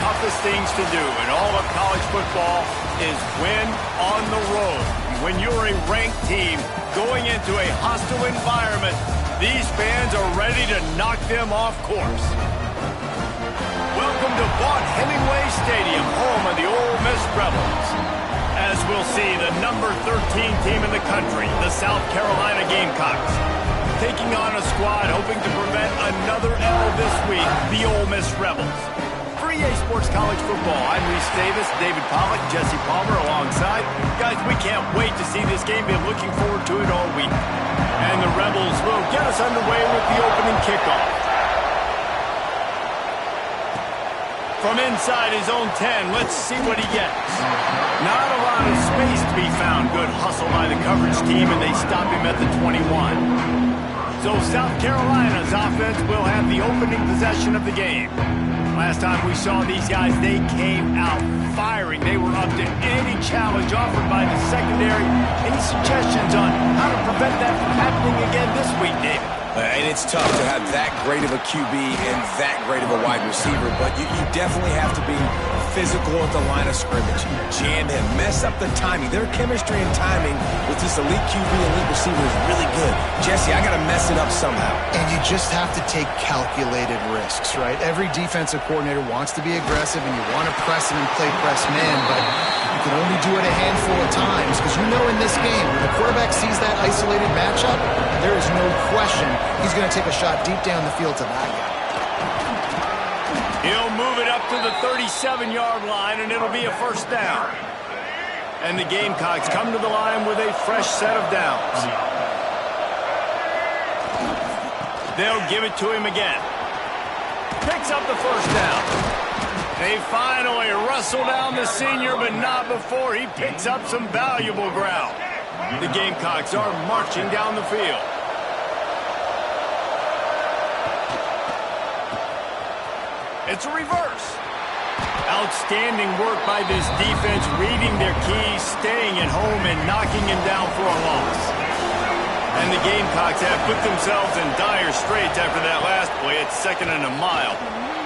toughest things to do in all of college football is win on the road. When you're a ranked team going into a hostile environment, these fans are ready to knock them off course. Welcome to Vaught-Hemingway Stadium, home of the Ole Miss Rebels. As we'll see, the number 13 team in the country, the South Carolina Gamecocks, taking on a squad hoping to prevent another L this week, the Ole Miss Rebels. For EA Sports College Football, I'm Reese Davis, David Pollack, Jesse Palmer alongside. Guys, we can't wait to see this game. Been looking forward to it all week. And the Rebels will get us underway with the opening kickoff. From inside his own 10, let's see what he gets. Not a lot of space to be found. Good hustle by the coverage team, and they stop him at the 21. So South Carolina's offense will have the opening possession of the game. Last time we saw these guys, they came out firing. They were up to any challenge offered by the secondary. Any suggestions on how to prevent that from happening again this week, David? And it's tough to have that great of a QB and that great of a wide receiver, but you definitely have to be physical at the line of scrimmage. Jam him, mess up the timing. Their chemistry and timing with this elite QB and elite receiver is really good. Jesse, I got to mess it up somehow. And you just have to take calculated risks, right? Every defensive coordinator wants to be aggressive, and you want to press him and play press man, but you can only do it a handful of times, because you know in this game, when the quarterback sees that isolated matchup, there is no question he's going to take a shot deep down the field to that guy. He'll move it up to the 37-yard line, and it'll be a first down. And the Gamecocks come to the line with a fresh set of downs. They'll give it to him again. Picks up the first down. They finally wrestle down the senior, but not before he picks up some valuable ground. The Gamecocks are marching down the field. It's a reverse. Outstanding work by this defense, reading their keys, staying at home, and knocking him down for a loss. And the Gamecocks have put themselves in dire straits after that last play. It's 2nd and a mile.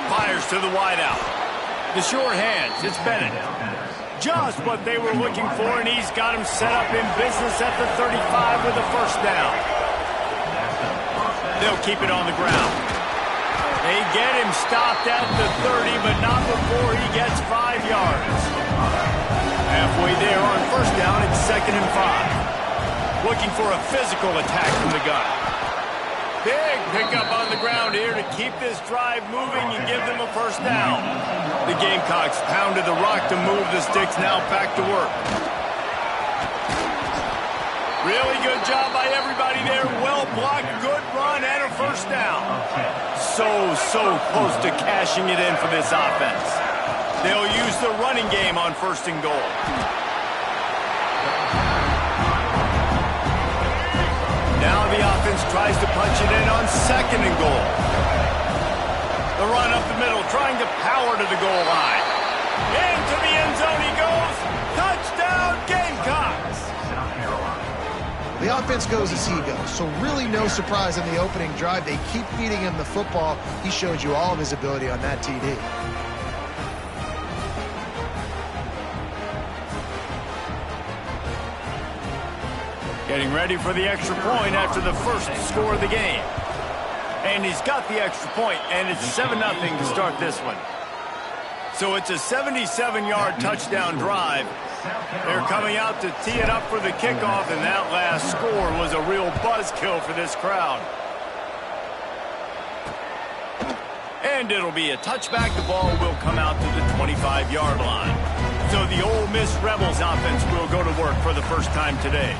Fires to the wideout. The sure hands, it's Bennett. Just what they were looking for, and he's got him set up in business at the 35 with a first down. They'll keep it on the ground. They get him stopped at the 30, but not before he gets 5 yards. Halfway there on first down, it's 2nd and 5. Looking for a physical attack from the gun. Big pickup on the ground here to keep this drive moving and give them a first down. The Gamecocks pounded the rock to move the sticks, now back to work. Really good job by everybody there. Well blocked, good run, and a first down. So close to cashing it in for this offense. They'll use the running game on 1st and goal. Now the offense tries to punch it in on 2nd and goal. The run up the middle, trying to power to the goal line. Into the end zone he goes. Touchdown, Gamecocks! The offense goes as he goes, so really no surprise in the opening drive. They keep feeding him the football. He showed you all of his ability on that TD. Getting ready for the extra point after the first score of the game. And he's got the extra point, and it's 7-0 to start this one. So it's a 77-yard touchdown drive. They're coming out to tee it up for the kickoff, and that last score was a real buzzkill for this crowd. And it'll be a touchback. The ball will come out to the 25-yard line. So the Ole Miss Rebels offense will go to work for the first time today.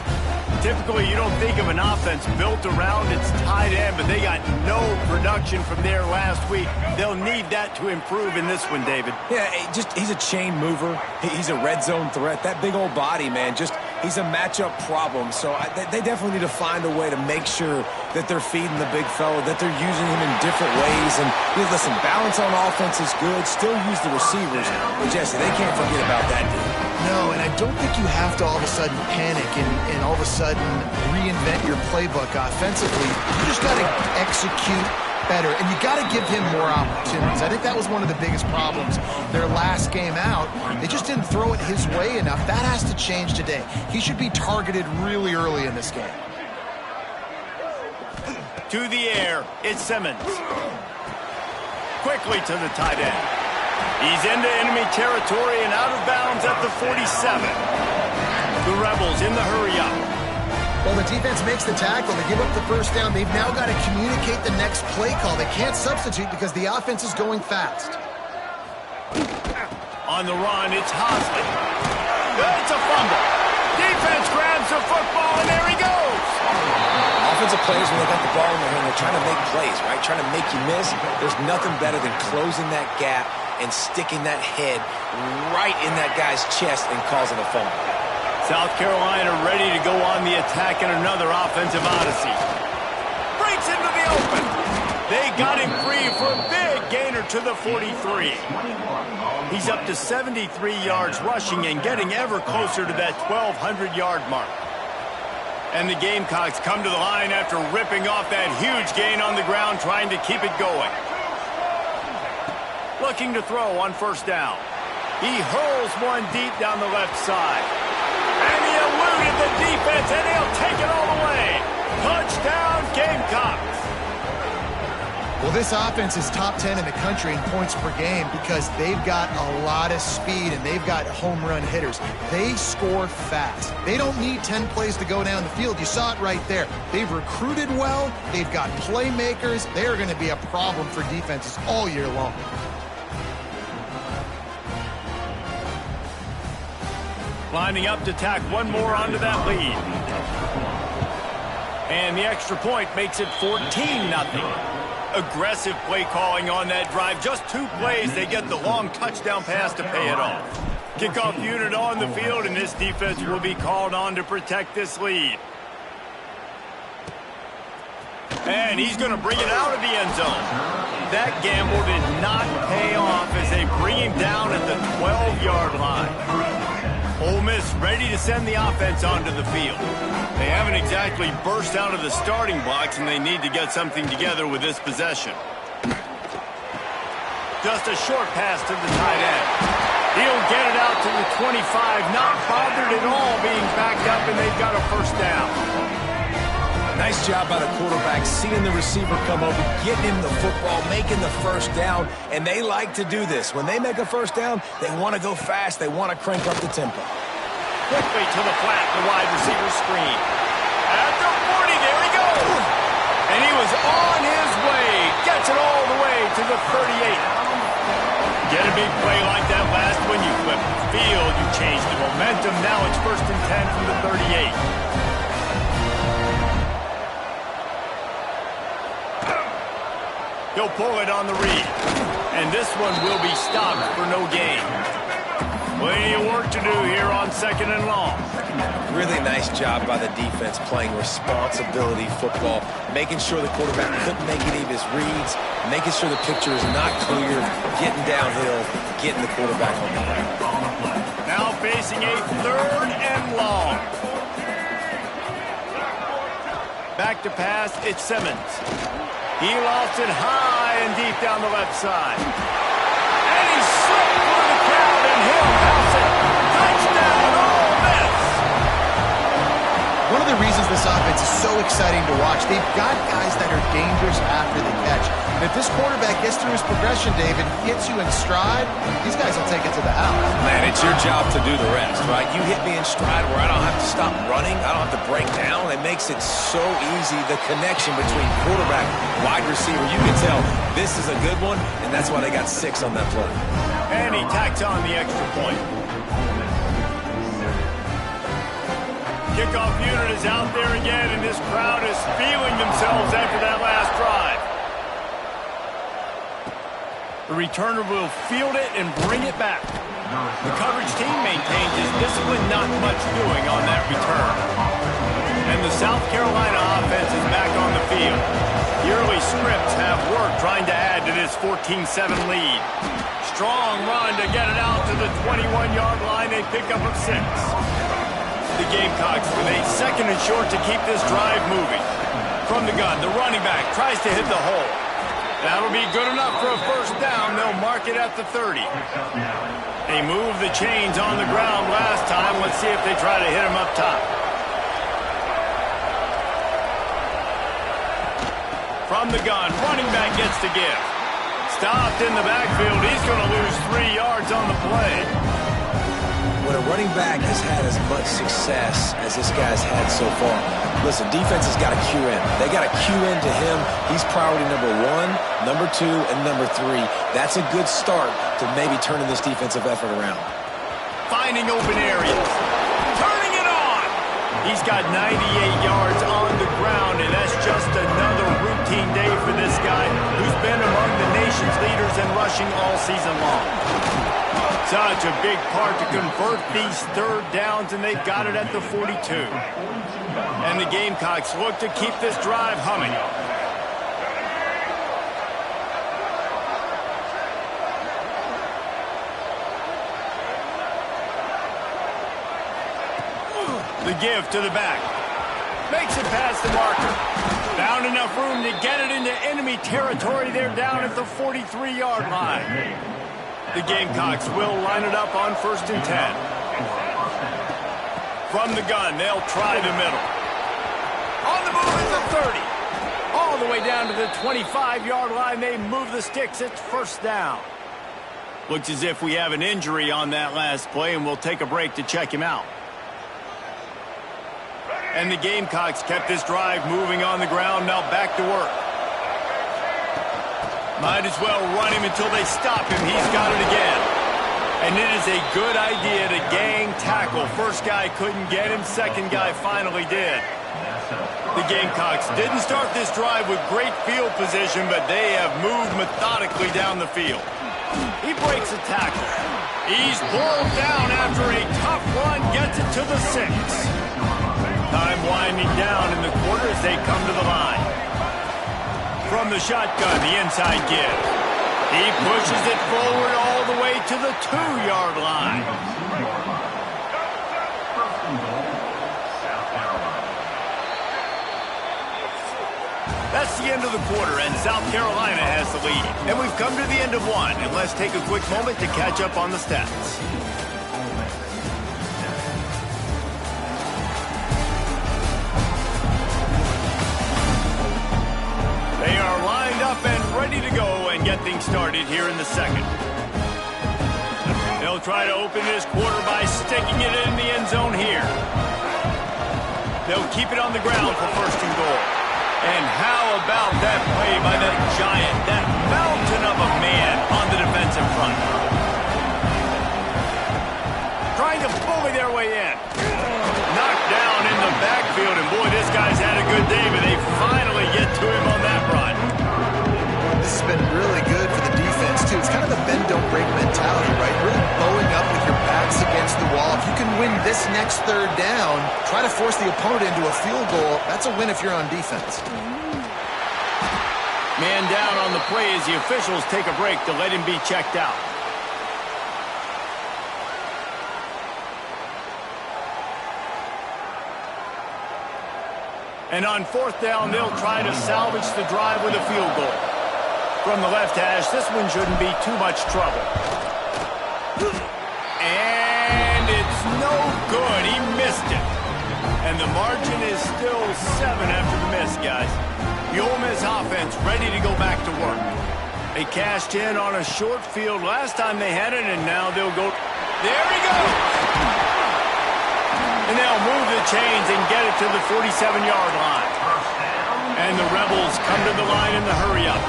Typically, you don't think of an offense built around its tight end, but they got no production from there last week. They'll need that to improve in this one, David. Yeah, he's a chain mover. He's a red zone threat. That big old body, man, he's a matchup problem. So they definitely need to find a way to make sure that they're feeding the big fella, that they're using him in different ways. And listen, balance on offense is good. Still use the receivers. But Jesse, they can't forget about that dude. No, and I don't think you have to all of a sudden panic and all of a sudden reinvent your playbook offensively. You just got to execute better, and you got to give him more opportunities. I think that was one of the biggest problems their last game out. They just didn't throw it his way enough. That has to change today. He should be targeted really early in this game. To the air, it's Simmons. Quickly to the tight end. He's into enemy territory and out of bounds at the 47. The Rebels in the hurry-up. Well, the defense makes the tackle. They give up the first down. They've now got to communicate the next play call. They can't substitute because the offense is going fast. On the run, it's Hosley. It's a fumble. Defense grabs the football, and there he goes. Offensive players, when they got the ball in their hand, they're trying to make plays, right? Trying to make you miss. There's nothing better than closing that gap and sticking that head right in that guy's chest and causing a fumble. South Carolina ready to go on the attack in another offensive odyssey. Breaks into the open. They got him free for a big gainer to the 43. He's up to 73 yards rushing and getting ever closer to that 1,200-yard mark. And the Gamecocks come to the line after ripping off that huge gain on the ground, trying to keep it going. Looking to throw on first down. He hurls one deep down the left side. And he eluded the defense, and he'll take it all the way. Touchdown, Gamecocks. Well, this offense is top 10 in the country in points per game because they've got a lot of speed and they've got home run hitters. They score fast. They don't need 10 plays to go down the field. You saw it right there. They've recruited well. They've got playmakers. They're going to be a problem for defenses all year long. Lining up to tack one more onto that lead. And the extra point makes it 14-0. Aggressive play calling on that drive. Just 2 plays, they get the long touchdown pass to pay it off. Kickoff unit on the field, and this defense will be called on to protect this lead. And he's going to bring it out of the end zone. That gamble did not pay off as they bring him down at the 12-yard line. Ole Miss ready to send the offense onto the field. They haven't exactly burst out of the starting blocks, and they need to get something together with this possession. Just a short pass to the tight end. He'll get it out to the 25, not bothered at all being backed up, and they've got a first down. Nice job by the quarterback, seeing the receiver come over, getting him the football, making the first down, and they like to do this. When they make a first down, they want to go fast. They want to crank up the tempo. Quickly to the flat, the wide receiver screen. At the 40, there he goes. And he was on his way. Gets it all the way to the 38. Get a big play like that last one, you flip the field, you change the momentum. Now it's 1st and 10 from the 38. He'll pull it on the read. And this one will be stopped for no gain. Plenty of work to do here on 2nd and long. Really nice job by the defense playing responsibility football, making sure the quarterback couldn't make any of his reads, making sure the picture is not clear, getting downhill, getting the quarterback on the ground. Now facing a 3rd and long. Back to pass, it's Simmons. He lost it high and deep down the left side. And he slipped through the crowd, and he'll pass it. Touchdown, Ole Miss! One of the reasons this offense is so exciting to watch, they've got guys that are dangerous after the catch. And if this quarterback gets through his progression, David, hits you in stride, these guys will take it to the house. Man, it's your job to do the rest, right? You hit me in stride where I don't have to stop running. I don't have to break down. It makes it so easy, the connection between quarterback, wide receiver. You can tell this is a good one, and that's why they got 6 on that play. And he tacks on the extra point. Kickoff unit is out there again, and this crowd is feeling themselves after that last drive. The returner will field it and bring it back. The coverage team maintains his discipline, not much doing on that return. And the South Carolina offense is back on the field. The early scripts have work trying to add to this 14-7 lead. Strong run to get it out to the 21-yard line. They pick up of 6. The Gamecocks with a 2nd and short to keep this drive moving. From the gun, the running back tries to hit the hole. That'll be good enough for a first down. They'll mark it at the 30. They moved the chains on the ground last time. Let's see if they try to hit him up top. From the gun, running back gets to give. Stopped in the backfield. He's going to lose 3 yards on the play. When a running back has had as much success as this guy's had so far, listen, defense has got to cue in. They got to cue in to him. He's priority number 1, number 2, and number 3. That's a good start to maybe turning this defensive effort around. Finding open areas. Turning it on. He's got 98 yards on the ground, and that's just another routine day for this guy who's been among the nation's leaders in rushing all season long. Such a big part to convert these third downs, and they've got it at the 42. And the Gamecocks look to keep this drive humming. The give to the back. Makes it past the marker. Found enough room to get it into enemy territory. They're down at the 43-yard line. The Gamecocks will line it up on 1st and 10. From the gun, they'll try the middle. On the move is the 30. All the way down to the 25-yard line. They move the sticks. It's first down. Looks as if we have an injury on that last play, and we'll take a break to check him out. And the Gamecocks kept this drive moving on the ground. Now back to work. Might as well run him until they stop him. He's got it again. And it is a good idea to gang tackle. First guy couldn't get him. Second guy finally did. The Gamecocks didn't start this drive with great field position, but they have moved methodically down the field. He breaks a tackle. He's pulled down after a tough run. Gets it to the 6. Time winding down in the quarter as they come to the line. From the shotgun, the inside give. He pushes it forward all the way to the 2-yard line. That's the end of the quarter, and South Carolina has the lead. And we've come to the end of one, and let's take a quick moment to catch up on the stats. They are lined up and ready to go and get things started here in the second. They'll try to open this quarter by sticking it in the end zone here. They'll keep it on the ground for 1st and goal. And how about that play by that giant, that mountain of a man on the defensive front? Trying to bully their way in. Knocked down in the backfield, and boy, this guy's had a good day, but they finally get to him on that run. This has been really good for the defense, too. It's kind of the bend-don't-break mentality, right? Really bowing up with your backs against the wall. If you can win this next third down, try to force the opponent into a field goal. That's a win if you're on defense. Man down on the play as the officials take a break to let him be checked out. And on 4th down, they'll try to salvage the drive with a field goal. From the left hash, this one shouldn't be too much trouble. And it's no good. He missed it. And the margin is still 7 after the miss, guys. The Ole Miss offense ready to go back to work. They cashed in on a short field last time they had it, and now they'll go. There he goes. And they'll move the chains and get it to the 47-yard line. And the Rebels come to the line in the hurry-up.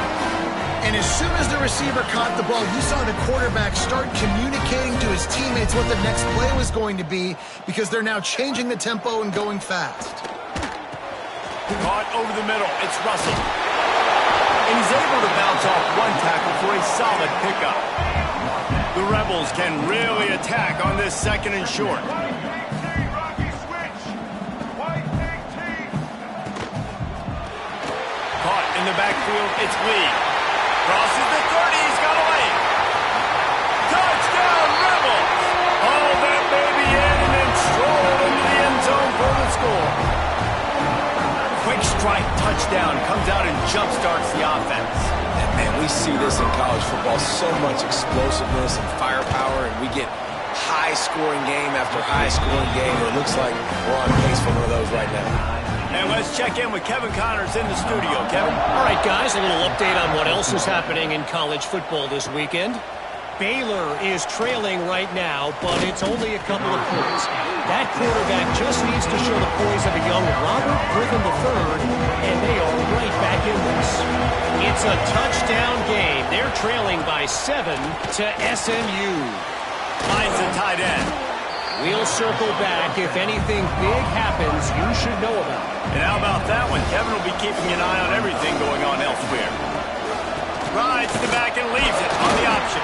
And as soon as the receiver caught the ball, you saw the quarterback start communicating to his teammates what the next play was going to be, because they're now changing the tempo and going fast. Caught over the middle. It's Russell. And he's able to bounce off one tackle for a solid pickup. The Rebels can really attack on this 2nd and short. In the backfield, it's Lee. Crosses the 30, he's got a lane. Touchdown, Rebels! Oh, that baby in and then stroll into the end zone for the score. Quick strike touchdown comes out and jumpstarts the offense. That Man, we see this in college football, so much explosiveness and firepower, and we get high-scoring game after high-scoring game. It looks like we're on pace for one of those right now. And let's check in with Kevin Connors in the studio. Kevin? All right, guys, a little update on what else is happening in college football this weekend. Baylor is trailing right now, but it's only a couple of points. That quarterback just needs to show the poise of a young Robert Griffin III, and they are right back in this. It's a touchdown game. They're trailing by 7 to SMU. Finds the tight end. We'll circle back. If anything big happens, you should know about it. And how about that one? Kevin will be keeping an eye on everything going on elsewhere. Rides to the back and leaves it on the option.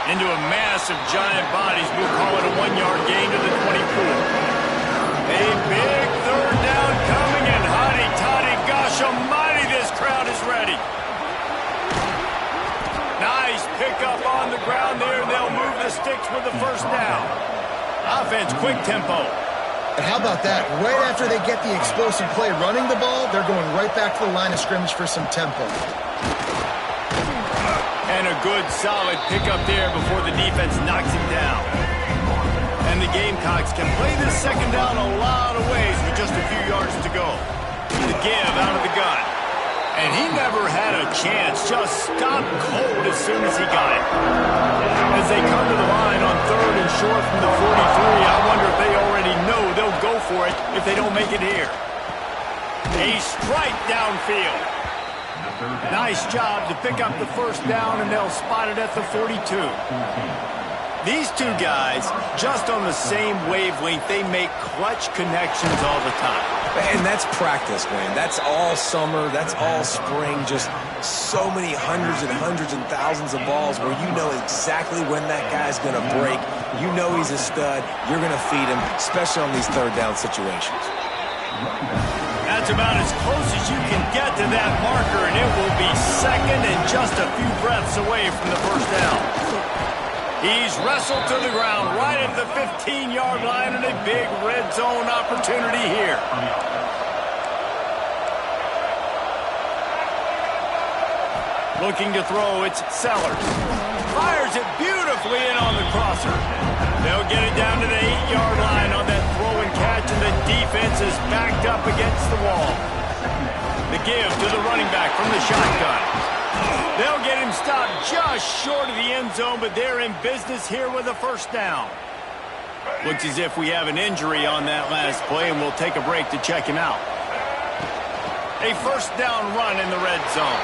Into a mass of giant bodies. We'll call it a 1-yard gain to the 24. A big third down coming, and hotty-toddy, gosh almighty, this crowd is ready. Nice pickup on the ground there. They'll move the sticks with the first down. Offense, quick tempo. And how about that? Right after they get the explosive play running the ball, they're going right back to the line of scrimmage for some tempo. And a good, solid pickup there before the defense knocks him down. And the Gamecocks can play this second down a lot of ways with just a few yards to go. The give out of the gun. And he never had a chance. Just stopped cold as soon as he got it. As they come to the line on 3rd and short from the 43, I wonder if they already know they'll go for it if they don't make it here. A strike downfield. Nice job to pick up the first down, and they'll spot it at the 42. These two guys, just on the same wavelength, they make clutch connections all the time. And that's practice, man. That's all summer. That's all spring. Just so many hundreds and thousands of balls where you know exactly when that guy's going to break. You know he's a stud. You're going to feed him, especially on these third down situations. That's about as close as you can get to that marker, and it will be second and just a few breaths away from the first down. He's wrestled to the ground right at the 15-yard line, and a big red zone opportunity here. Looking to throw, it's Sellers. Fires it beautifully in on the crosser. They'll get it down to the 8-yard line on that throw and catch, and the defense is backed up against the wall. The give to the running back from the shotgun. They'll get him stopped just short of the end zone, but they're in business here with a first down. Looks as if we have an injury on that last play, and we'll take a break to check him out. A first down run in the red zone.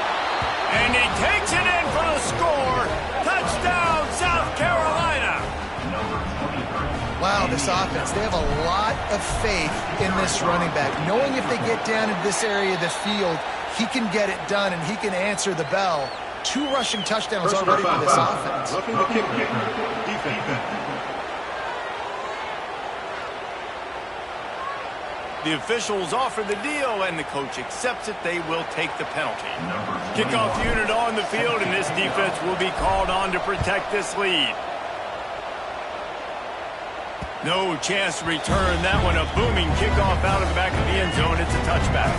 And he takes it in for the score. Touchdown, South Carolina. Wow, this offense, they have a lot of faith in this running back. Knowing if they get down in this area of the field, he can get it done and he can answer the bell. 2 rushing touchdowns already for this offense. Looking to kick defense. The officials offer the deal, and the coach accepts it. They will take the penalty. Kickoff unit on the field, and this defense will be called on to protect this lead. No chance to return that one. A booming kickoff out of the back of the end zone. It's a touchback.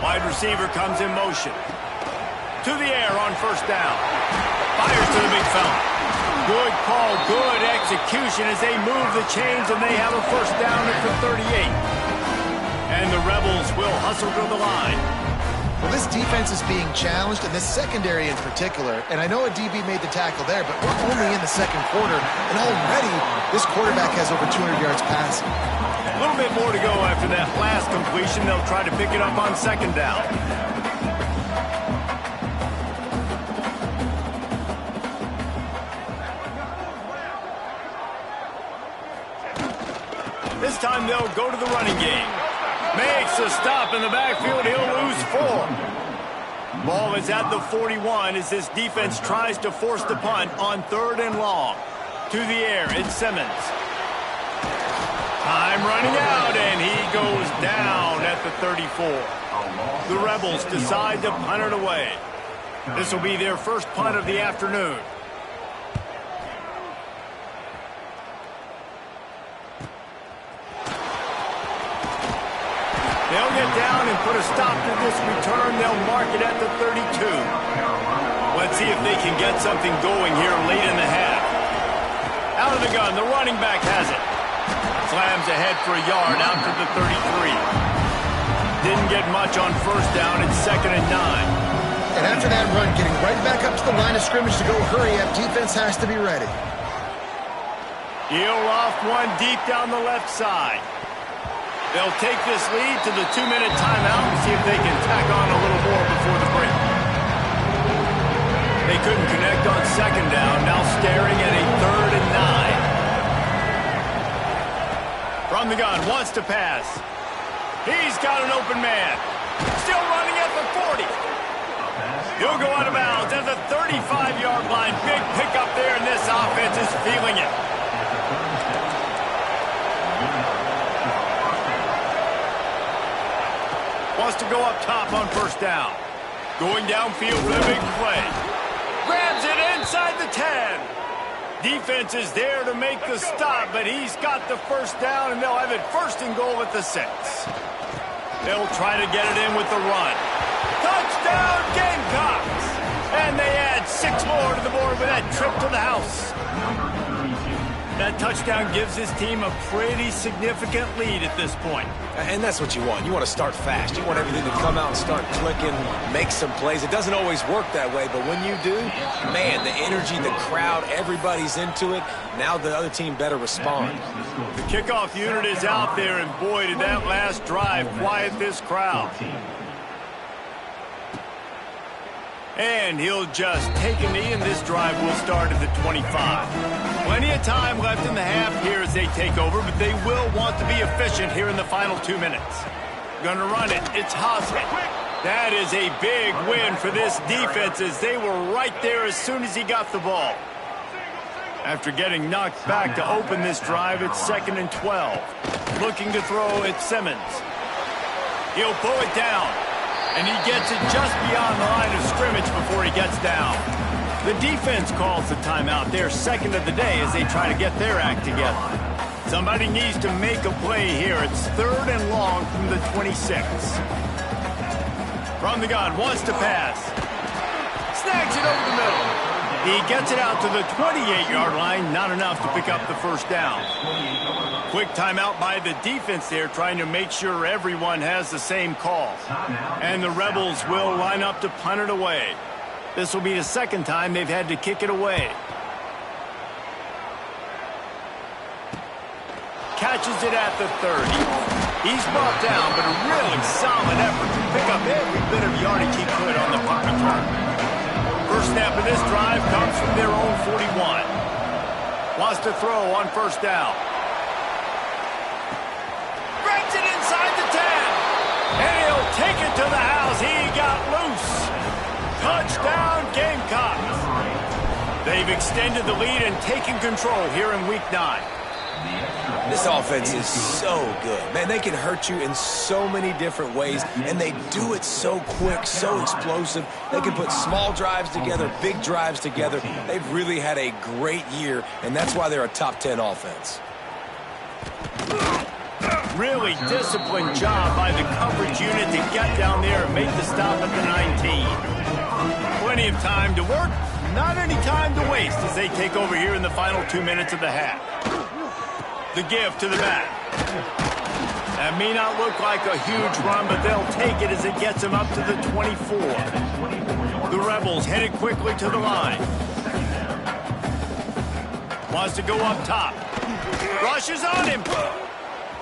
Wide receiver comes in motion. To the air on first down. Fires to the big fella. Good call, good execution as they move the chains, and they have a first down at the 38. And the Rebels will hustle to the line. Well, this defense is being challenged, and this secondary in particular. And I know a DB made the tackle there, but we're only in the second quarter, and already this quarterback has over 200 yards passing. A little bit more to go after that last completion. They'll try to pick it up on second down. This time they'll go to the running game. Makes a stop in the backfield. He'll lose 4. Ball is at the 41 as this defense tries to force the punt on 3rd and long. To the air, it's Simmons. Time running out, and he goes down at the 34. The Rebels decide to punt it away. This will be their first punt of the afternoon. They'll bring it down and put a stop to this return. They'll mark it at the 32. Let's see if they can get something going here late in the half. Out of the gun, the running back has it. Slams ahead for a yard out to the 33. Didn't get much on first down. It's 2nd and 9. And after that run, getting right back up to the line of scrimmage to go hurry up, defense has to be ready. He'll off one deep down the left side. They'll take this lead to the 2-minute timeout and see if they can tack on a little more before the break. They couldn't connect on 2nd down, now staring at a 3rd and 9. From the gun, wants to pass. He's got an open man. Still running at the 40. He'll go out of bounds at the 35-yard line. Big pickup there, and this offense is feeling it. Wants to go up top on first down. Going downfield for the big play. Grabs it inside the 10. Defense is there to make the stop, but he's got the first down, and they'll have it 1st and goal at the 6. They'll try to get it in with the run. Touchdown, Gamecocks! And they add 6 more to the board with that trip to the house. That touchdown gives his team a pretty significant lead at this point. And that's what you want. You want to start fast. You want everything to come out and start clicking, make some plays. It doesn't always work that way, but when you do, man, the energy, the crowd, everybody's into it. Now the other team better respond. The kickoff unit is out there, and boy, did that last drive quiet this crowd. And he'll just take a knee, and this drive will start at the 25. Plenty of time left in the half here as they take over, but they will want to be efficient here in the final 2 minutes. Gonna run it. It's Hosmet. That is a big win for this defense as they were right there as soon as he got the ball. After getting knocked back to open this drive, it's 2nd and 12. Looking to throw, it's Simmons. He'll pull it down. And he gets it just beyond the line of scrimmage before he gets down. The defense calls the timeout. They're 2nd of the day as they try to get their act together. Somebody needs to make a play here. It's 3rd and long from the 26. From the gun, wants to pass. Snags it over the middle. He gets it out to the 28-yard line. Not enough to pick up the first down. Quick timeout by the defense there, trying to make sure everyone has the same call. And the Rebels will line up to punt it away. This will be the 2nd time they've had to kick it away. Catches it at the 30. He's brought down, but a really solid effort to pick up every bit of yardage he could on the punt return. First snap of this drive comes from their own 41. Wants to throw on first down. Grabs it inside the 10. And he'll take it to the house. He got loose. Touchdown, Gamecocks. They've extended the lead and taken control here in Week 9. This offense is so good. Man, they can hurt you in so many different ways, and they do it so quick, so explosive. They can put small drives together, big drives together. They've really had a great year, and that's why they're a top 10 offense. Really disciplined job by the coverage unit to get down there and make the stop at the 19. Plenty of time to work, not any time to waste as they take over here in the final 2 minutes of the half. The give to the back. That may not look like a huge run, but they'll take it as it gets them up to the 24. The Rebels headed quickly to the line. Wants to go up top. Rushes on him.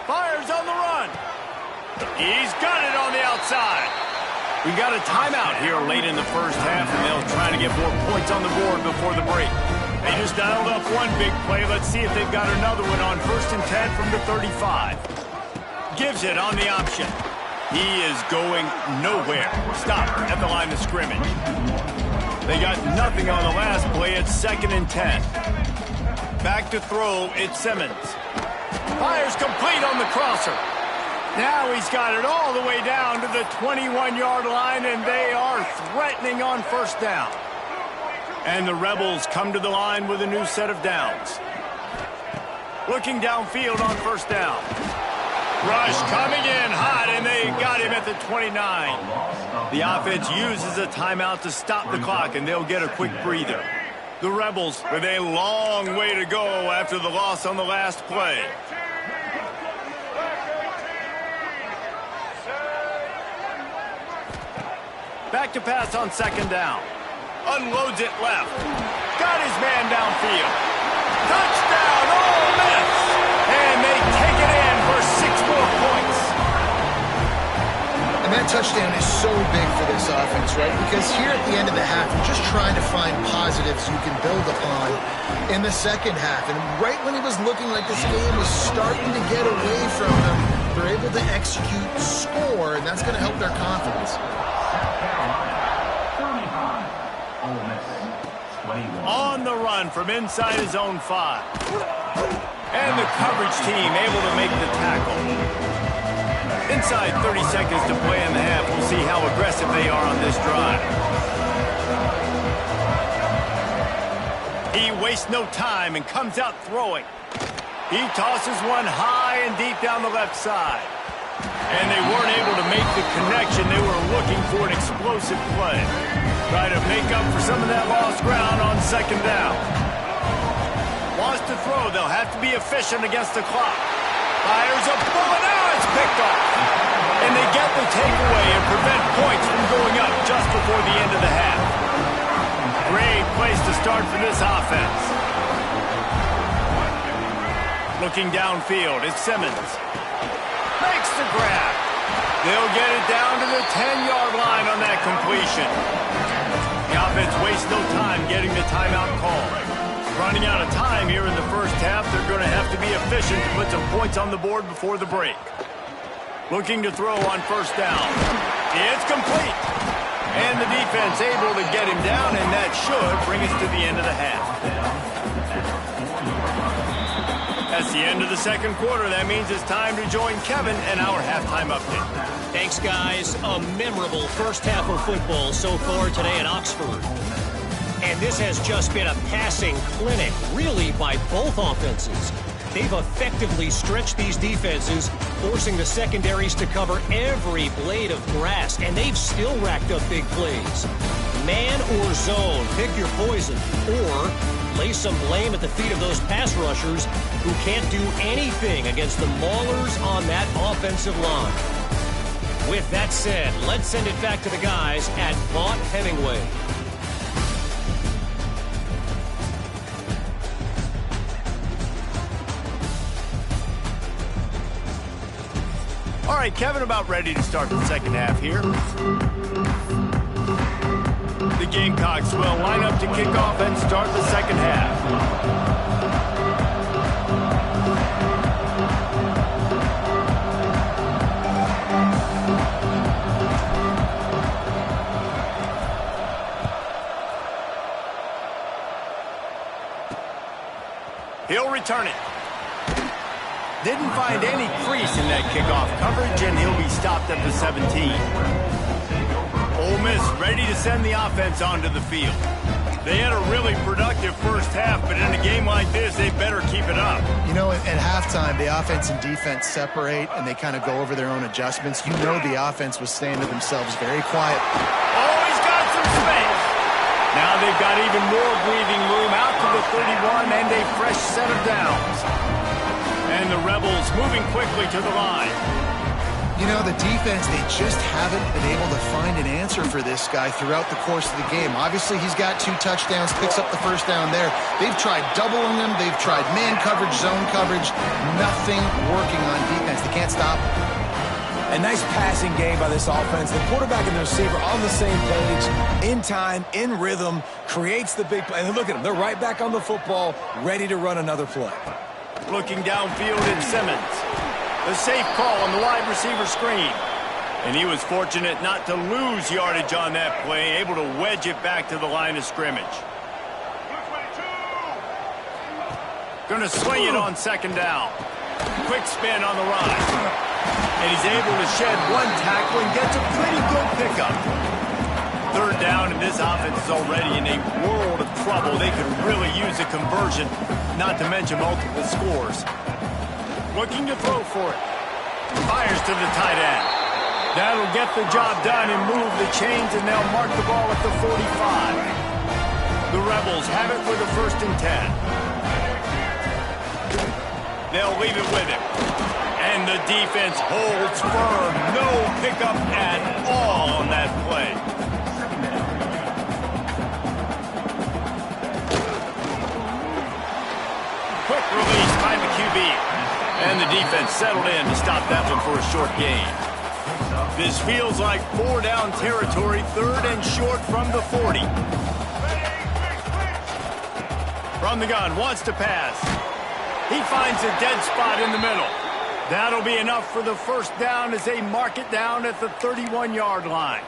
Fires on the run. He's got it on the outside. We got a timeout here late in the first half, and they'll try to get more points on the board before the break. They just dialed up one big play. Let's see if they've got another one on 1st and 10 from the 35. Gives it on the option. He is going nowhere. Stop at the line of scrimmage. They got nothing on the last play. It's 2nd and 10. Back to throw. It's Simmons. Fires complete on the crosser. Now he's got it all the way down to the 21-yard line, and they are threatening on first down. And the Rebels come to the line with a new set of downs. Looking downfield on first down. Rush coming in hot, and they got him at the 29. The offense uses a timeout to stop the clock, and they'll get a quick breather. The Rebels with a long way to go after the loss on the last play. Back to pass on second down. Unloads it left. Got his man downfield. Touchdown, Ole Miss! And they take it in for 6 more points. And that touchdown is so big for this offense, right? Because here at the end of the half, you're just trying to find positives you can build upon in the second half. And right when it was looking like this game was starting to get away from them, they're able to execute, score, and that's going to help their confidence. On the run from inside his own 5. And the coverage team able to make the tackle. Inside 30 seconds to play in the half. We'll see how aggressive they are on this drive. He wastes no time and comes out throwing. He tosses one high and deep down the left side. And they weren't able to make the connection. They were looking for an explosive play. Try to make up for some of that lost ground on second down. Wants to throw. They'll have to be efficient against the clock. Fires a bullet. Now it's picked off. And they get the takeaway and prevent points from going up just before the end of the half. Great place to start for this offense. Looking downfield, it's Simmons. Makes the grab. They'll get it down to the 10-yard line on that completion. The offense wastes no time getting the timeout call. Running out of time here in the first half, they're going to have to be efficient to put some points on the board before the break. Looking to throw on first down. It's complete. And the defense able to get him down, and that should bring us to the end of the half. That's the end of the second quarter. That means it's time to join Kevin and our halftime update. Thanks, guys. A memorable first half of football so far today at Oxford. And this has just been a passing clinic, really, by both offenses. They've effectively stretched these defenses, forcing the secondaries to cover every blade of grass, and they've still racked up big plays. Man or zone, pick your poison, or lay some blame at the feet of those pass rushers who can't do anything against the maulers on that offensive line. With that said, let's send it back to the guys at Vaught Hemingway. All right, Kevin, about ready to start the second half here. The Gamecocks will line up to kick off and start the second half. He'll return it. Didn't find any crease in that kickoff coverage, and he'll be stopped at the 17. Ole Miss ready to send the offense onto the field. They had a really productive first half, but in a game like this, they better keep it up. You know, at halftime, the offense and defense separate, and they kind of go over their own adjustments. You know the offense was staying to themselves very quiet. Oh, he's got some space. Now they've got even more breathing room out to the 31 and a fresh set of downs. And the Rebels moving quickly to the line. You know, the defense, they just haven't been able to find an answer for this guy throughout the course of the game. Obviously, he's got 2 touchdowns, picks up the first down there. They've tried doubling him. They've tried man coverage, zone coverage. Nothing working on defense. They can't stop him. A nice passing game by this offense. The quarterback and the receiver on the same page, in time, in rhythm, creates the big play. And look at them. They're right back on the football, ready to run another play. Looking downfield at Simmons. A safe call on the wide receiver screen. And he was fortunate not to lose yardage on that play, able to wedge it back to the line of scrimmage. Going to swing it on second down. Quick spin on the rise. And he's able to shed one tackle and gets a pretty good pickup. Third down, and this offense is already in a world of trouble. They could really use a conversion, not to mention multiple scores. Looking to throw for it. Fires to the tight end. That'll get the job done and move the chains, and they'll mark the ball at the 45. The Rebels have it with a 1st and 10. They'll leave it with him. And the defense holds firm. No pickup at all on that play. Quick release by the QB. And the defense settled in to stop that one for a short gain. This feels like 4-down territory, 3rd and short from the 40. From the gun, wants to pass. He finds a dead spot in the middle. That'll be enough for the 1st down as they mark it down at the 31-yard line.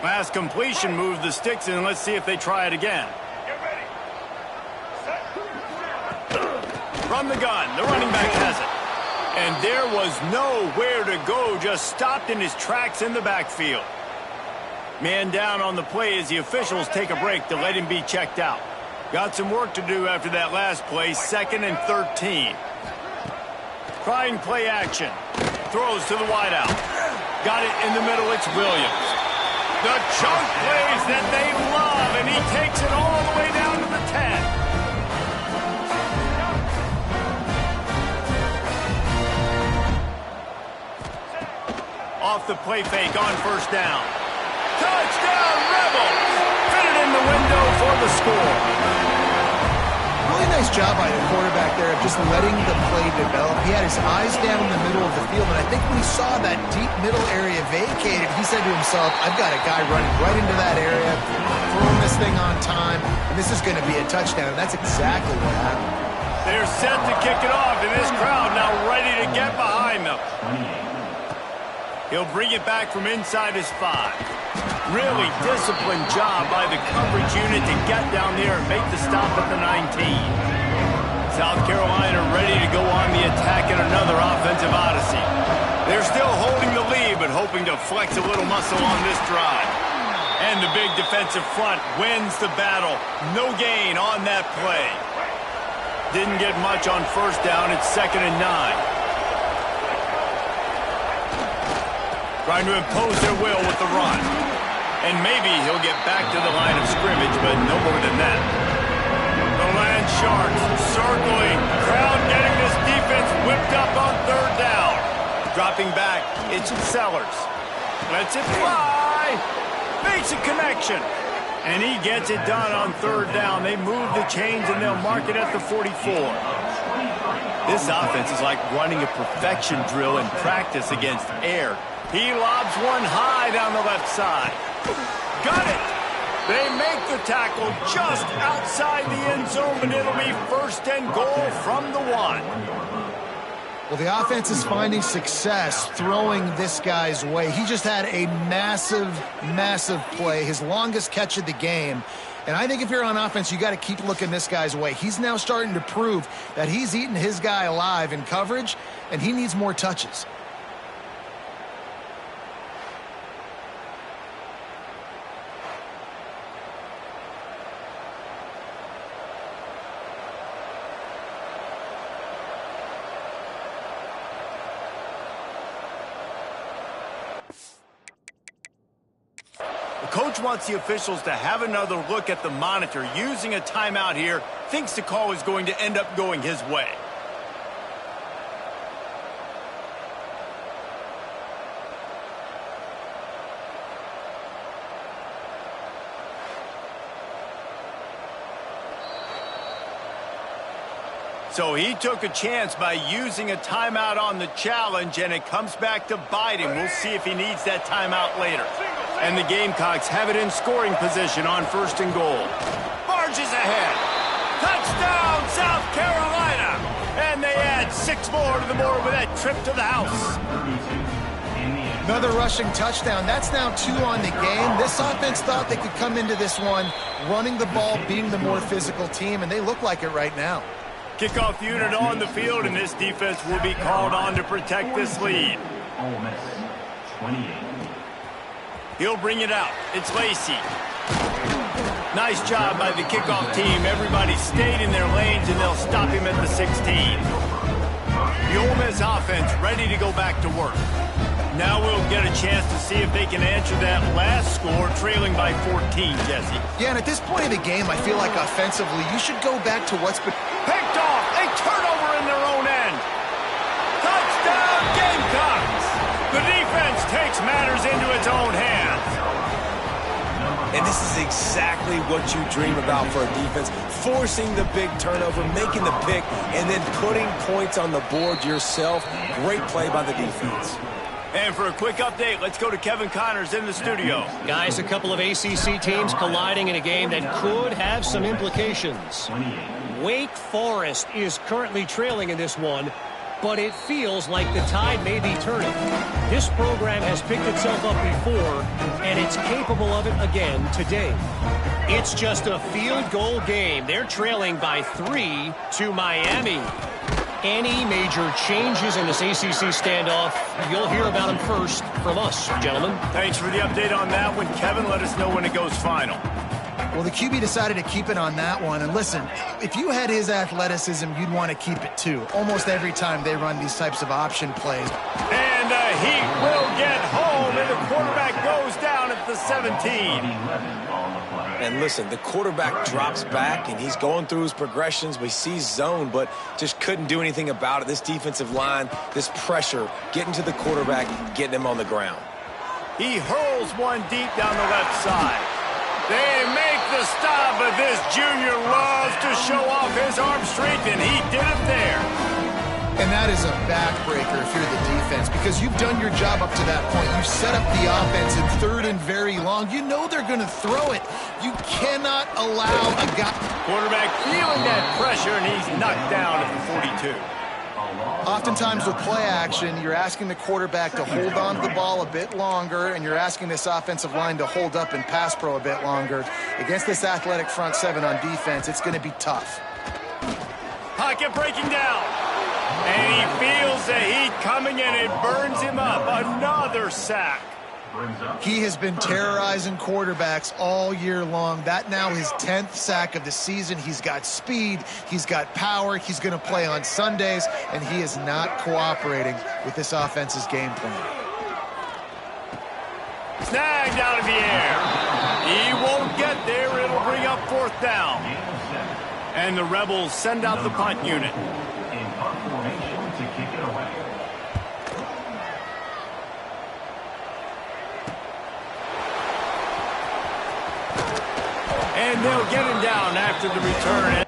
Last completion moved the sticks in. Let's see if they try it again. From the gun, the running back has it. And there was nowhere to go, just stopped in his tracks in the backfield. Man down on the play as the officials take a break to let him be checked out. Got some work to do after that last play, 2nd and 13. Trying play action. Throws to the wideout. Got it in the middle, it's Williams. The chunk plays that they love, and he takes it all the way down to the 10. Off the play fake on 1st down. Touchdown, Rebels! Fit it in the window for the score. Really nice job by the quarterback there of just letting the play develop. He had his eyes down in the middle of the field, and I think when he saw that deep middle area vacated, he said to himself, I've got a guy running right into that area, throwing this thing on time, and this is going to be a touchdown, and that's exactly what happened. They're set to kick it off, and this crowd now ready to get behind them. He'll bring it back from inside his 5. Really disciplined job by the coverage unit to get down there and make the stop at the 19. South Carolina ready to go on the attack in another offensive odyssey. They're still holding the lead, but hoping to flex a little muscle on this drive. And the big defensive front wins the battle. No gain on that play. Didn't get much on 1st down. It's 2nd and 9. Trying to impose their will with the run. And maybe he'll get back to the line of scrimmage, but no more than that. The Land Sharks circling. Crowd getting this defense whipped up on 3rd down. Dropping back, it's Sellers. Lets it fly. Basic connection. And he gets it done on 3rd down. They move the chains, and they'll mark it at the 44. This offense is like running a perfection drill in practice against air. He lobs one high down the left side. Got it! They make the tackle just outside the end zone, and it'll be 1st and goal from the 1. Well, the offense is finding success throwing this guy's way. He just had a massive, massive play, his longest catch of the game. And I think if you're on offense, you got to keep looking this guy's way. He's now starting to prove that he's eating his guy alive in coverage, and he needs more touches. Coach wants the officials to have another look at the monitor. Using a timeout here, thinks the call is going to end up going his way. So he took a chance by using a timeout on the challenge, and it comes back to bite him. We'll see if he needs that timeout later. And the Gamecocks have it in scoring position on 1st and goal. Barges ahead. Touchdown, South Carolina! And they add 6 more to the board with that trip to the house. Another rushing touchdown. That's now 2 on the game. This offense thought they could come into this one running the ball, being the more physical team, and they look like it right now. Kickoff unit on the field, and this defense will be called on to protect this lead. Ole Miss, 28. He'll bring it out. It's Lacey. Nice job by the kickoff team. Everybody stayed in their lanes, and they'll stop him at the 16. The Ole Miss offense ready to go back to work. Now we'll get a chance to see if they can answer that last score, trailing by 14, Jesse. Yeah, and at this point in the game, I feel like offensively, you should go back to what's been... Picked off! A turnover in their own end! Touchdown, Gamecocks! The defense takes matters into its own hands. And this is exactly what you dream about for a defense. Forcing the big turnover, making the pick, and then putting points on the board yourself. Great play by the defense. And for a quick update, let's go to Kevin Connors in the studio. Guys, a couple of ACC teams colliding in a game that could have some implications. Wake Forest is currently trailing in this one, but it feels like the tide may be turning. This program has picked itself up before, and it's capable of it again today. It's just a field goal game. They're trailing by 3 to Miami. Any major changes in this ACC standoff, you'll hear about them first from us, gentlemen. Thanks for the update on that one, Kevin. Let us know when it goes final. Well, the QB decided to keep it on that one. And listen, if you had his athleticism, you'd want to keep it too. Almost every time they run these types of option plays. And Heat will get home, and the quarterback goes down at the 17. And listen, the quarterback drops back, and he's going through his progressions. We see zone, but just couldn't do anything about it. This defensive line, this pressure, getting to the quarterback, getting him on the ground. He hurls one deep down the left side. They make the stop, but this junior loves to show off his arm strength, and he did it there. And that is a backbreaker if you're the defense, because you've done your job up to that point. You set up the offense in 3rd and very long. You know they're going to throw it. You cannot allow a guy... Quarterback feeling that pressure, and he's knocked down at the 42. Oftentimes with play action, you're asking the quarterback to hold on to the ball a bit longer, and you're asking this offensive line to hold up and pass pro a bit longer. Against this athletic front 7 on defense, it's going to be tough. Pocket breaking down. And he feels the heat coming, and it burns him up. Another sack. He has been terrorizing quarterbacks all year long. That now his 10th sack of the season. He's got speed. He's got power. He's going to play on Sundays, and he is not cooperating with this offense's game plan. Snagged out of the air. He won't get there. It'll bring up 4th down. And the Rebels send out the punt unit. And they'll get him down after the return.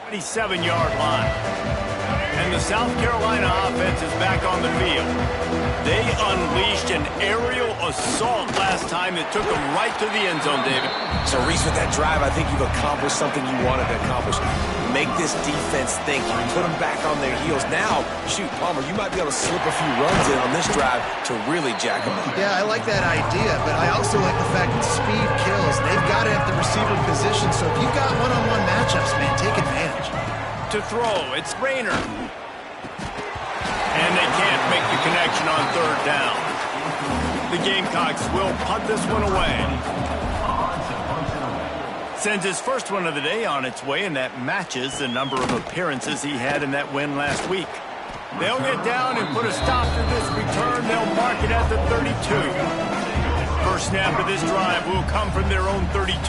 ...27-yard line. And the South Carolina offense is back on the field. They unleashed an aerial assault last time that took them right to the end zone, David. So, Reese, with that drive, I think you've accomplished something you wanted to accomplish. Make this defense think. You put them back on their heels. Now, shoot, Palmer, you might be able to slip a few runs in on this drive to really jack them up. Yeah, I like that idea, but I also like the fact that speed kills. They've got to have the receiver position, so if you've got one-on-one matchups, man, take advantage. To throw, it's Rayner. And they can't make the connection on 3rd down. The Gamecocks will punt this one away. Sends his first one of the day on its way, and that matches the number of appearances he had in that win last week. They'll get down and put a stop to this return. They'll mark it at the 32. First snap of this drive will come from their own 32.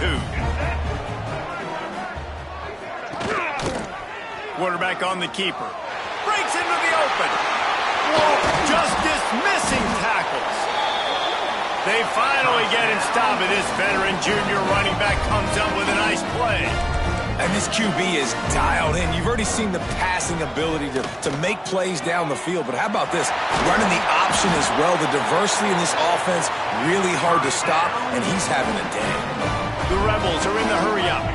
Quarterback on the keeper. Breaks into the open. Whoa, just dismissing tackles. They finally get him stopped, and this veteran junior running back comes up with a nice play. And this QB is dialed in. You've already seen the passing ability to make plays down the field, but how about this? Running the option as well. The diversity in this offense, really hard to stop, and he's having a day. The Rebels are in the hurry-up.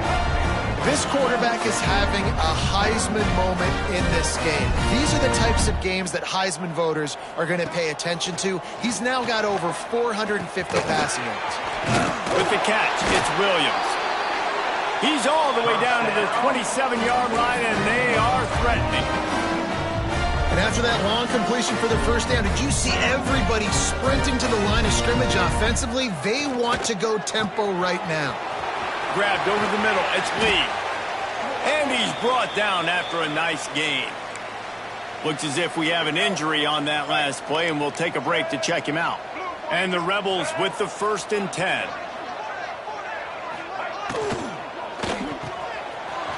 This quarterback is having a Heisman moment in this game. These are the types of games that Heisman voters are going to pay attention to. He's now got over 450 passing yards. With the catch, it's Williams. He's all the way down to the 27-yard line, and they are threatening. after that long completion for the first down, did you see everybody sprinting to the line of scrimmage offensively? They want to go tempo right now. Grabbed over the middle. It's Lee. And he's brought down after a nice gain. Looks as if we have an injury on that last play, and we'll take a break to check him out. And the Rebels with the 1st and 10.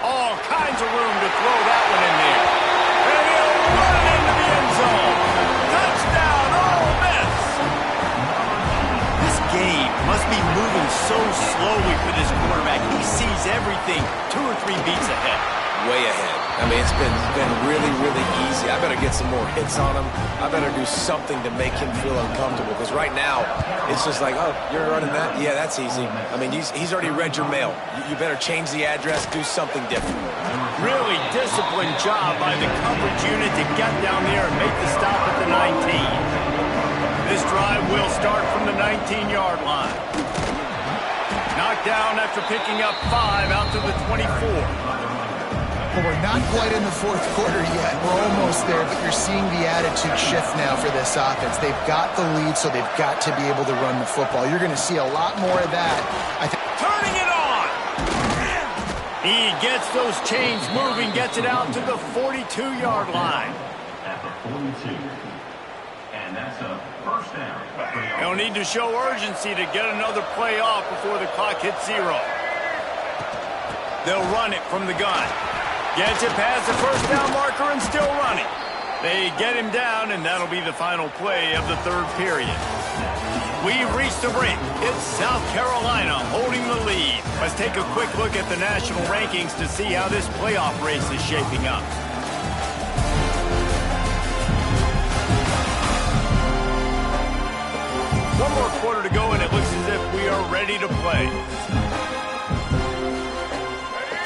All kinds of room to throw that one in there. And he'll run it into the end zone. Touchdown, Ole Miss. This game must be moving so slowly for this quarterback. He sees everything 2 or 3 beats ahead. Way ahead. I mean, it's been really, really easy. I better get some more hits on him. I better do something to make him feel uncomfortable. Because right now, it's just like, oh, you're running that? Yeah, that's easy. I mean, he's already read your mail. You better change the address, do something different. Really disciplined job by the coverage unit to get down there and make the stop at the 19. This drive will start from the 19-yard line. Knocked down after picking up 5 out to the 24. Well, we're not quite in the fourth quarter yet. We're almost there, but you're seeing the attitude shift now for this offense. They've got the lead, so they've got to be able to run the football. You're going to see a lot more of that. Turning it on! He gets those chains moving, gets it out to the 42-yard line. At the 42. And that's a first down. They'll need to show urgency to get another play off before the clock hits 0. They'll run it from the gun. Gets it past the first down marker and still running. They get him down, and that'll be the final play of the 3rd period. We've reached the break. It's South Carolina holding the lead. Let's take a quick look at the national rankings to see how this playoff race is shaping up. One more quarter to go, and it looks as if we are ready to play.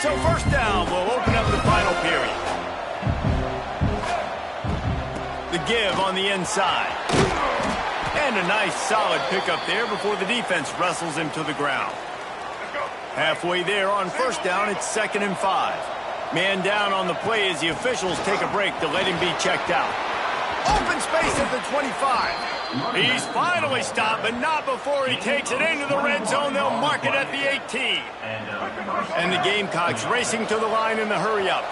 So 1st down will open up the final period. The give on the inside. And a nice solid pickup there before the defense wrestles him to the ground. Halfway there on 1st down, it's 2nd and 5. Man down on the play as the officials take a break to let him be checked out. Open space at the 25. He's finally stopped, but not before he takes it into the red zone. They'll mark it at the 18. And the Gamecocks racing to the line in the hurry-up.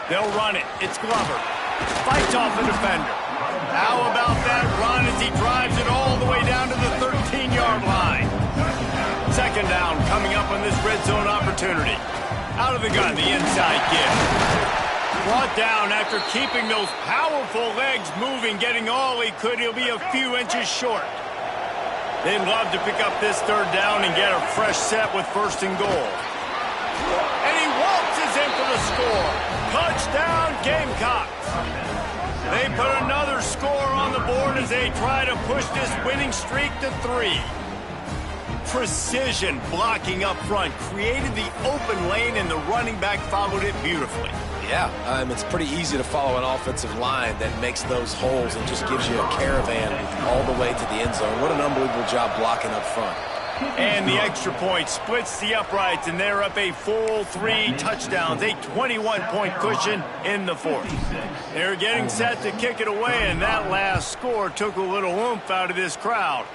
They'll run it. It's Glover. Fights off the defender. How about that run as he drives it all the way down to the 13-yard line? 2nd down coming up on this red zone opportunity. Out of the gun, the inside give. Brought down after keeping those powerful legs moving, getting all he could. He'll be a few inches short. They'd love to pick up this 3rd down and get a fresh set with 1st and goal. And he waltzes in for the score. Touchdown, Gamecocks. They put another score on the board as they try to push this winning streak to 3. Precision blocking up front created the open lane, and the running back followed it beautifully. Yeah, it's pretty easy to follow an offensive line that makes those holes and just gives you a caravan all the way to the end zone. What an unbelievable job blocking up front. And the extra point splits the uprights, and they're up a full 3 touchdowns, a 21-point cushion in the 4th. They're getting set to kick it away, and that last score took a little oomph out of this crowd.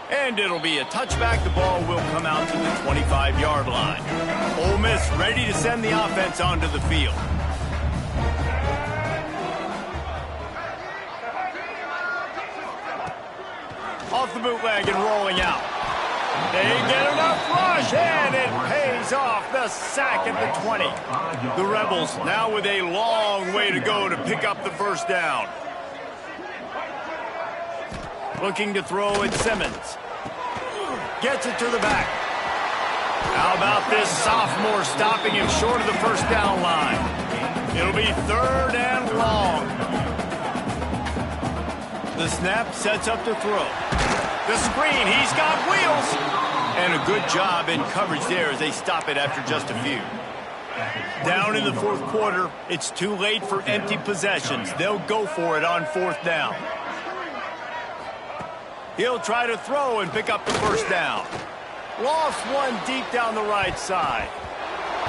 And it'll be a touchback. The ball will come out to the 25-yard line. Ole Miss ready to send the offense onto the field. Off the bootleg and rolling out. They get enough rush, and it pays off. The sack at the 20. The Rebels now with a long way to go to pick up the 1st down. Looking to throw at Simmons. Gets it to the back. How about this sophomore stopping him short of the 1st down line? It'll be 3rd and long. The snap sets up to throw. The screen, he's got wheels. And a good job in coverage there as they stop it after just a few. Down in the fourth quarter, it's too late for empty possessions. They'll go for it on fourth down. He'll try to throw and pick up the first down. Lost one deep down the right side.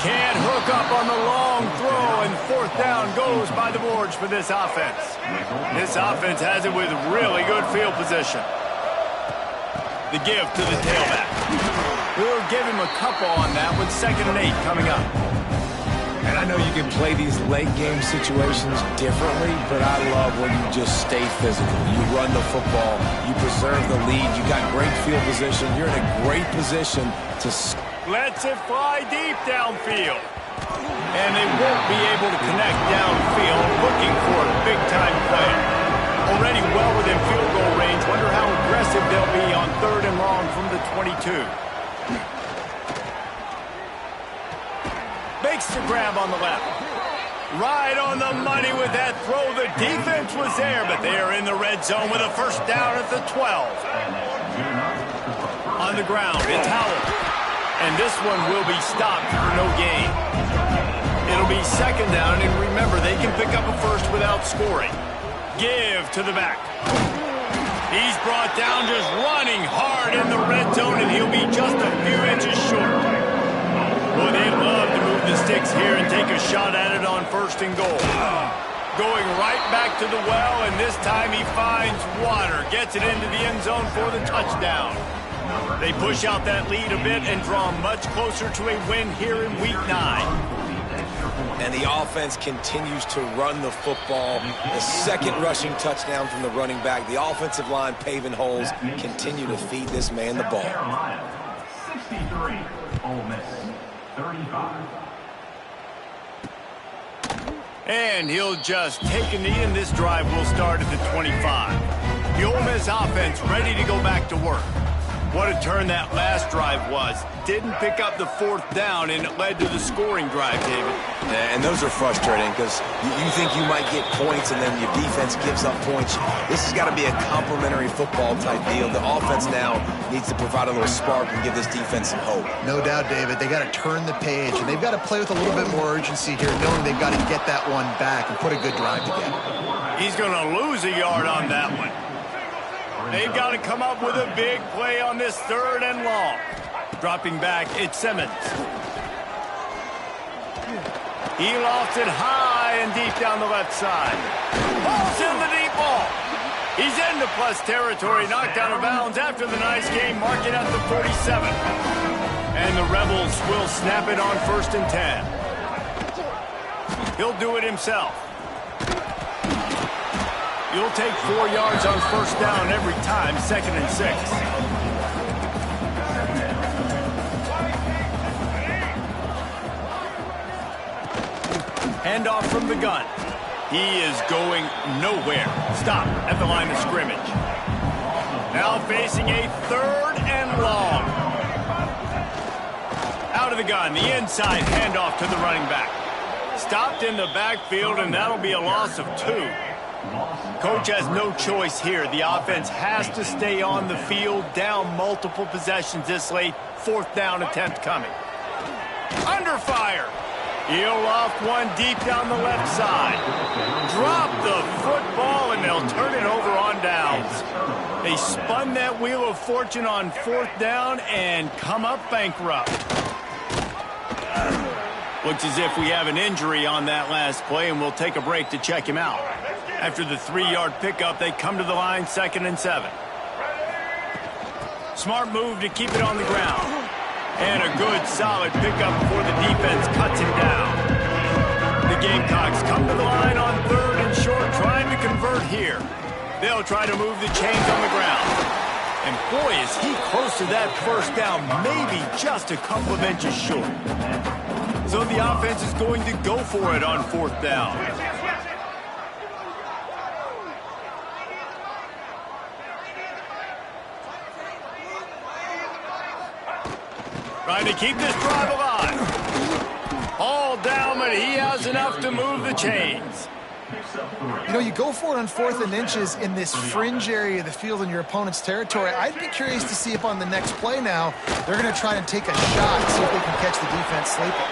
Can't hook up on the long throw, and fourth down goes by the boards for this offense. This offense has it with really good field position. The give to the tailback. We'll give him a couple on that with 2nd and 8 coming up. And I know you can play these late game situations differently, but I love when you just stay physical. You run the football, you preserve the lead, you got great field position, you're in a great position to... Lets it fly deep downfield. And they won't be able to connect downfield, looking for a big-time play. Already well within field goal range. Wonder how aggressive they'll be on 3rd and long from the 22. Makes the grab on the left. Right on the money with that throw. The defense was there, but they are in the red zone with a first down at the 12. On the ground, it's Howell. And this one will be stopped for no gain. It'll be 2nd down, and remember, they can pick up a first without scoring. Give to the back. He's brought down just running hard in the red zone, and he'll be just a few inches short. Boy, they'd love to move the sticks here and take a shot at it on 1st and goal. Going right back to the well, and this time he finds water. Gets it into the end zone for the touchdown. They push out that lead a bit and draw much closer to a win here in Week 9. And the offense continues to run the football. The 2nd rushing touchdown from the running back. The offensive line paving holes. Continue to feed this man the ball. 63, Ole Miss 35. And he'll just take a knee, and this drive will start at the 25. The Ole Miss offense ready to go back to work. What a turn that last drive was. Didn't pick up the 4th down, and it led to the scoring drive, David. Yeah, and those are frustrating because you think you might get points and then your defense gives up points. This has got to be a complementary football type deal. The offense now needs to provide a little spark and give this defense some hope. No doubt, David. They got to turn the page, and they've got to play with a little bit more urgency here, knowing they've got to get that one back and put a good drive together. He's going to lose a yard on that one. They've got to come up with a big play on this 3rd and long. Dropping back, it's Simmons. He lofts it high and deep down the left side. Ball's in the deep ball. He's into plus territory, knocked out of bounds after the nice game, marking at the 47. And the Rebels will snap it on 1st and 10. He'll do it himself. You'll take 4 yards on 1st down every time, 2nd and 6. Handoff from the gun. He is going nowhere. Stop at the line of scrimmage. Now facing a 3rd and long. Out of the gun, the inside handoff to the running back. Stopped in the backfield, and that'll be a loss of 2. Coach has no choice here. The offense has to stay on the field, down multiple possessions this late. 4th down attempt coming. Under fire. He'll loft one deep down the left side. Drop the football, and they'll turn it over on downs. They spun that wheel of fortune on 4th down and come up bankrupt. Looks as if we have an injury on that last play, and we'll take a break to check him out. After the 3-yard pickup, they come to the line, 2nd and 7. Smart move to keep it on the ground. And a good, solid pickup before the defense cuts him down. The Gamecocks come to the line on 3rd and short, trying to convert here. They'll try to move the chains on the ground. And boy, is he close to that 1st down, maybe just a couple of inches short. So the offense is going to go for it on 4th down. Trying to keep this drive alive. All down, but he has enough to move the chains. You know, you go for it on 4th and inches in this fringe area of the field in your opponent's territory. I'd be curious to see if on the next play now, they're going to try and take a shot, see if they can catch the defense sleeping.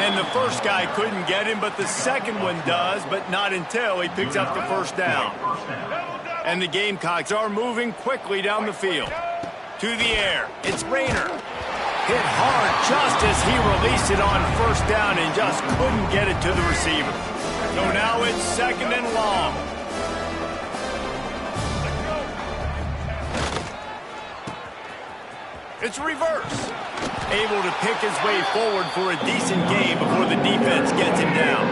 And the first guy couldn't get him, but the second one does, but not until he picks up the first down. And the Gamecocks are moving quickly down the field. To the air, it's Rayner. Hit hard just as he released it on first down and just couldn't get it to the receiver. So now it's second and long. It's reverse. Able to pick his way forward for a decent gain before the defense gets him down.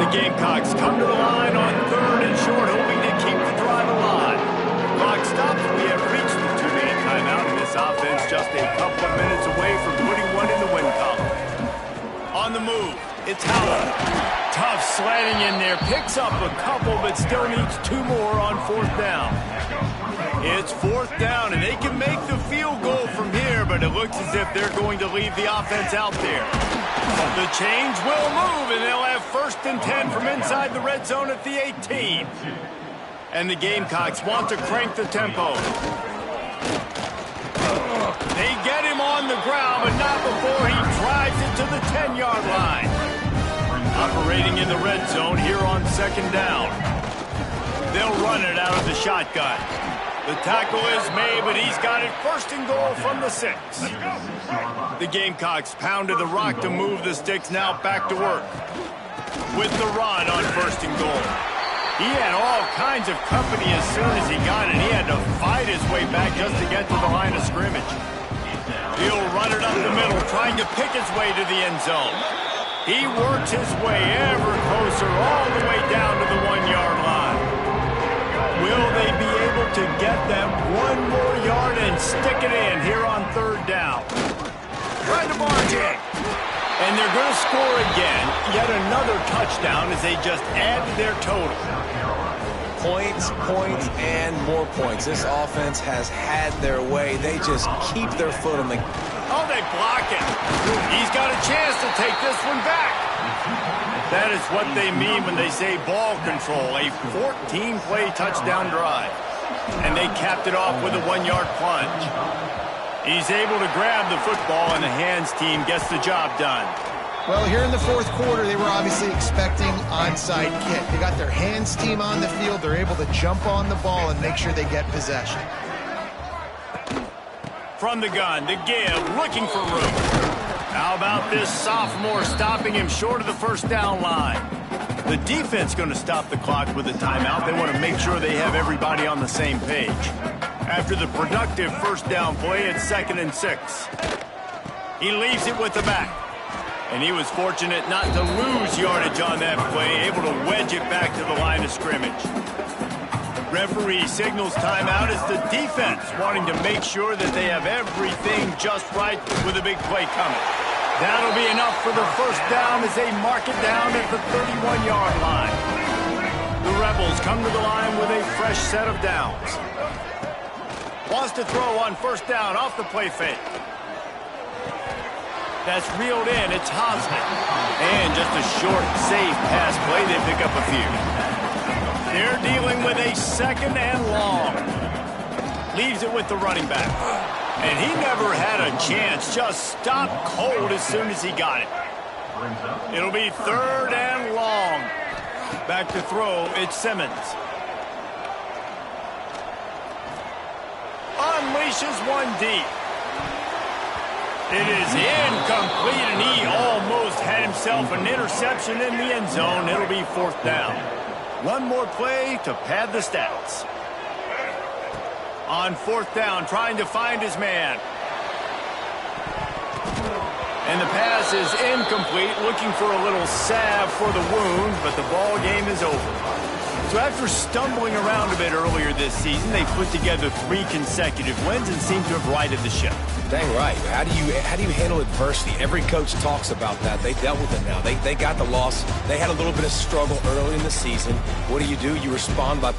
The Gamecocks come to the line on third and short, hoping to keep the drive alive. Clock stops. We have reached the 2-minute timeout, and this offense just a couple of minutes away from putting one in the win column. On the move, it's Howard. Tough sledding in there. Picks up a couple, but still needs 2 more on fourth down. It's fourth down, and they can make the field goal from here, but it looks as if they're going to leave the offense out there. The chains will move, and they'll have first and 10 from inside the red zone at the 18. And the Gamecocks want to crank the tempo. They get him on the ground, but not before he drives it to the 10-yard line. Operating in the red zone here on second down. They'll run it out of the shotgun. The tackle is made, but he's got it first and goal from the 6. The Gamecocks pounded the rock to move the sticks, now back to work. With the run on first and goal. He had all kinds of company as soon as he got it. He had to fight his way back just to get to the line of scrimmage. He'll run it up the middle, trying to pick his way to the end zone. He works his way ever closer, all the way down to the 1-yard line. Will they be able to get that 1 more yard and stick it in here on third down? Trying to barge in. And they're going to score again. Yet another touchdown as they just add to their total. Points, points, and more points. This offense has had their way. They just keep their foot on the... Oh, they block it. He's got a chance to take this one back. That is what they mean when they say ball control. A 14-play touchdown drive. And they capped it off with a 1-yard plunge. He's able to grab the football, and the hands team gets the job done. Well, here in the fourth quarter, they were obviously expecting onside kick. They got their hands team on the field. They're able to jump on the ball and make sure they get possession. From the gun, the give, looking for room. How about this sophomore stopping him short of the first down line? The defense going to stop the clock with a timeout. They want to make sure they have everybody on the same page. After the productive first down play, it's 2nd and 6. He leaves it with the back. And he was fortunate not to lose yardage on that play, able to wedge it back to the line of scrimmage. Referee signals timeout as the defense wanting to make sure that they have everything just right with a big play coming. That'll be enough for the first down as they mark it down at the 31-yard line. The Rebels come to the line with a fresh set of downs. Wants to throw on first down off the play fake. That's reeled in. It's Hosman. And just a short, safe pass play. They pick up a few. They're dealing with a 2nd and long. Leaves it with the running back. And he never had a chance. Just stopped cold as soon as he got it. It'll be 3rd and long. Back to throw, it's Simmons. Unleashes one deep. It is incomplete, and he almost had himself an interception in the end zone. It'll be 4th down. One more play to pad the stats. On 4th down, trying to find his man. And the pass is incomplete, looking for a little salve for the wound, but the ball game is over. So after stumbling around a bit earlier this season, they put together 3 consecutive wins and seem to have righted the ship. Dang right. How do you handle adversity? Every coach talks about that. They dealt with it now. They got the loss. They had a little bit of struggle early in the season. What do? You respond by